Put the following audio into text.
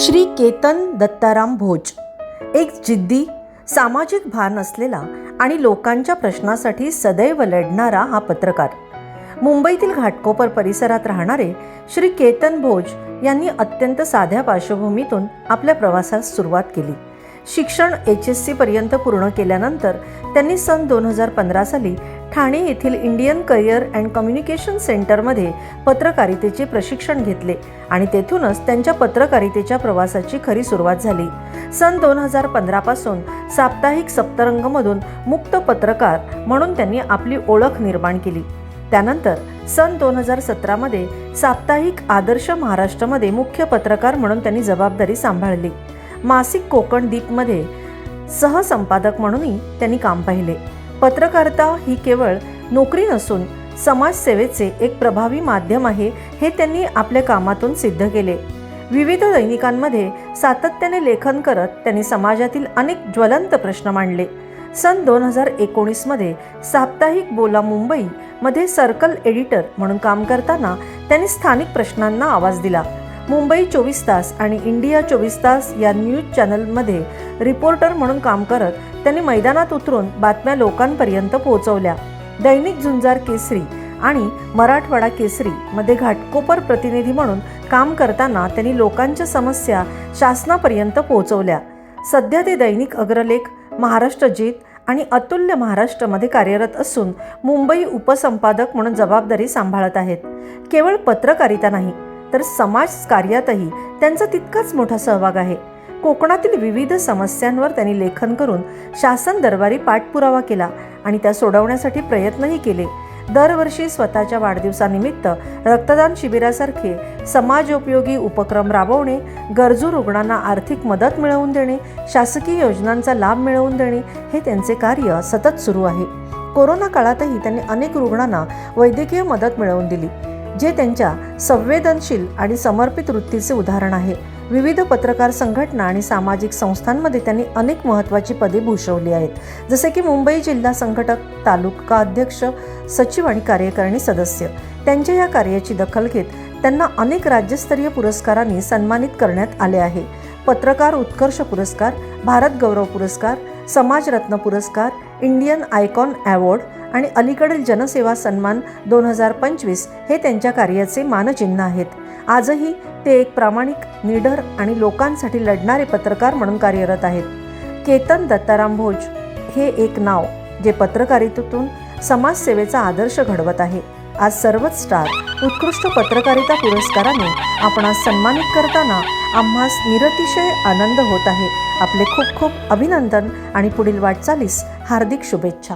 श्री केतन दत्ताराम भोज एक जिद्दी, सामाजिक भान असलेला आणि लोकांच्या प्रश्नासाठी सदैव लढणारा हा पत्रकार. मुंबईतील घाटकोपर परिसरात राहणारे श्री केतन भोज यांनी अत्यंत साध्या पार्श्वभूमीतून आपल्या प्रवासास सुरुवात केली. शिक्षण HSC पर्यंत पूर्ण केल्यानंतर त्यांनी सन 2015 साली ठाणे येथील इंडियन करिअर अँड कम्युनिकेशन सेंटरमध्ये पत्रकारितेचे प्रशिक्षण घेतले आणि तेथूनच त्यांच्या पत्रकारितेच्या प्रवासाची खरी सुरुवात झाली. सन 2015 पासून साप्ताहिक सप्तरंगमधून मुक्त पत्रकार म्हणून त्यांनी आपली ओळख निर्माण केली. त्यानंतर सन 2017 मध्ये साप्ताहिक आदर्श महाराष्ट्रामध्ये मुख्य पत्रकार म्हणून त्यांनी जबाबदारी सांभाळली. मासिक कोकण दीपमध्ये सहसंपादक म्हणूनही त्यांनी काम पाहिले. पत्रकारिता ही केवळ नोकरी नसून समाजसेवेचे एक प्रभावी माध्यम आहे हे त्यांनी आपल्या कामातून सिद्ध केले. विविध दैनिकांमध्ये सातत्याने लेखन करत त्यांनी समाजातील अनेक ज्वलंत प्रश्न मांडले. सन 2019 मध्ये साप्ताहिक बोला मुंबई मध्ये सर्कल एडिटर म्हणून काम करताना त्यांनी स्थानिक प्रश्नांना आवाज दिला. मुंबई 24 तास आणि इंडिया 24 तास या न्यूज चॅनलमध्ये रिपोर्टर म्हणून काम करत त्यांनी मैदानात उतरून बातम्या लोकांपर्यंत पोहोचवल्या. दैनिक झुंजार केसरी आणि मराठवाडा केसरी मध्ये घाटकोपर प्रतिनिधी म्हणून काम करताना त्यांनी लोकांच्या समस्या शासनापर्यंत पोहोचवल्या. सध्या ते दैनिक अग्रलेख, महाराष्ट्र जीत आणि अतुल्य महाराष्ट्रामध्ये कार्यरत असून मुंबई उपसंपादक म्हणून जबाबदारी सांभाळत आहेत. केवळ पत्रकारिता नाही तर समाज कार्यातही त्यांचा तितकाच मोठा सहभाग आहे. कोकणातील विविध समस्यांवर त्यांनी लेखन करून शासन दरबारी पाठपुरावा केला आणि त्या सोडवण्यासाठी प्रयत्नही केले. दरवर्षी स्वतःच्या वाढदिवसानिमित्त रक्तदान शिबिरासारखे समाजोपयोगी उपक्रम राबवणे, गरजू रुग्णांना आर्थिक मदत मिळवून देणे, शासकीय योजनांचा लाभ मिळवून देणे हे त्यांचे कार्य सतत सुरू आहे. कोरोना काळातही त्यांनी अनेक रुग्णांना वैद्यकीय मदत मिळवून दिली, जे त्यांच्या संवेदनशील आणि समर्पित वृत्तीचे उदाहरण आहे. विविध पत्रकार संघटना आणि सामाजिक संस्थांमध्ये त्यांनी अनेक महत्त्वाची पदे भूषवली आहेत, जसे की मुंबई जिल्हा संघटक, तालुका अध्यक्ष, सचिव आणि कार्यकारिणी सदस्य. त्यांच्या या कार्याची दखल घेत त्यांना अनेक राज्यस्तरीय पुरस्कारांनी सन्मानित करण्यात आले आहे. पत्रकार उत्कर्ष पुरस्कार, भारत गौरव पुरस्कार, समाजरत्न पुरस्कार, इंडियन आयकॉन अवॉर्ड आणि अलीकडील जनसेवा सन्मान 2025 हे त्यांच्या कार्याचे मानचिन्ह आहेत. आजही ते एक प्रामाणिक, निडर आणि लोकांसाठी लढणारे पत्रकार म्हणून कार्यरत आहेत. केतन दत्ताराम भोज हे एक नाव जे पत्रकारितेतून समाजसेवेचा आदर्श घडवत आहे. आज सर्वच स्टार उत्कृष्ट पत्रकारिता पुरस्काराने आपणास सन्मानित करताना आम्हास निरतिशय आनंद होत आहे. आपले खूप खूप अभिनंदन आणि पुढील वाटचालीस हार्दिक शुभेच्छा.